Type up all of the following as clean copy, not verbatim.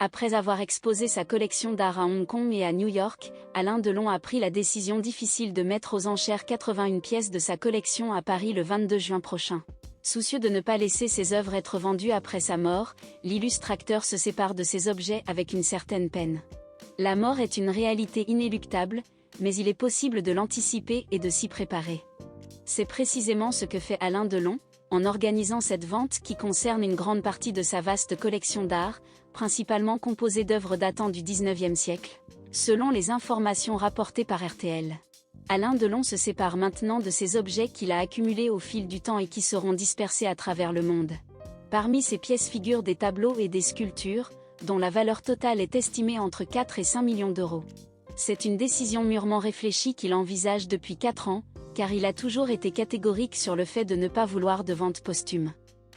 Après avoir exposé sa collection d'art à Hong Kong et à New York, Alain Delon a pris la décision difficile de mettre aux enchères 81 pièces de sa collection à Paris le 22 juin prochain. Soucieux de ne pas laisser ses œuvres être vendues après sa mort, l'illustre acteur se sépare de ses objets avec une certaine peine. La mort est une réalité inéluctable, mais il est possible de l'anticiper et de s'y préparer. C'est précisément ce que fait Alain Delon, en organisant cette vente qui concerne une grande partie de sa vaste collection d'art, principalement composée d'œuvres datant du XIXe siècle, selon les informations rapportées par RTL. Alain Delon se sépare maintenant de ces objets qu'il a accumulés au fil du temps et qui seront dispersés à travers le monde. Parmi ces pièces figurent des tableaux et des sculptures, dont la valeur totale est estimée entre 4 et 5 millions d'euros. C'est une décision mûrement réfléchie qu'il envisage depuis 4 ans, car il a toujours été catégorique sur le fait de ne pas vouloir de vente posthume.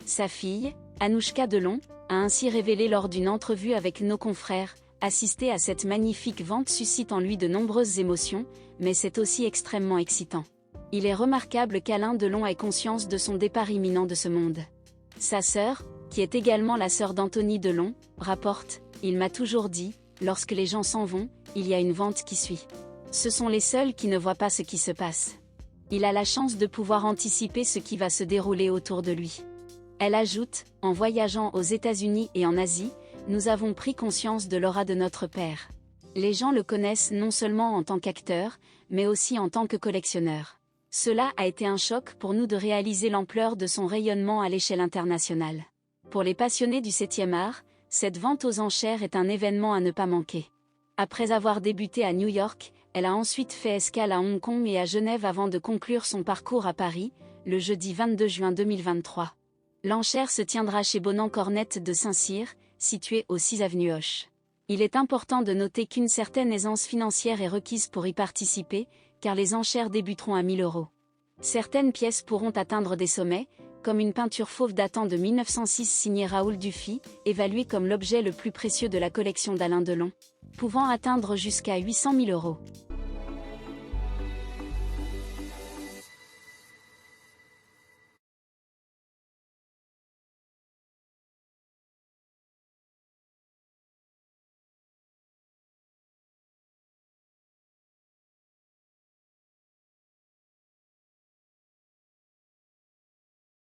Sa fille, Anouchka Delon, a ainsi révélé lors d'une entrevue avec nos confrères, assister à cette magnifique vente suscite en lui de nombreuses émotions, mais c'est aussi extrêmement excitant. Il est remarquable qu'Alain Delon ait conscience de son départ imminent de ce monde. Sa sœur, qui est également la sœur d'Anthony Delon, rapporte « Il m'a toujours dit, lorsque les gens s'en vont, il y a une vente qui suit. Ce sont les seuls qui ne voient pas ce qui se passe. Il a la chance de pouvoir anticiper ce qui va se dérouler autour de lui. » Elle ajoute, en voyageant aux États-Unis et en Asie, nous avons pris conscience de l'aura de notre père. Les gens le connaissent non seulement en tant qu'acteur, mais aussi en tant que collectionneur. Cela a été un choc pour nous de réaliser l'ampleur de son rayonnement à l'échelle internationale. Pour les passionnés du 7e art, cette vente aux enchères est un événement à ne pas manquer. Après avoir débuté à New York, elle a ensuite fait escale à Hong Kong et à Genève avant de conclure son parcours à Paris, le jeudi 22 juin 2023. L'enchère se tiendra chez Bonan Cornette de Saint-Cyr, situé au 6 avenue Hoche. Il est important de noter qu'une certaine aisance financière est requise pour y participer, car les enchères débuteront à 1 000 €. Certaines pièces pourront atteindre des sommets, comme une peinture fauve datant de 1906 signée Raoul Dufy, évaluée comme l'objet le plus précieux de la collection d'Alain Delon, pouvant atteindre jusqu'à 800 000 €.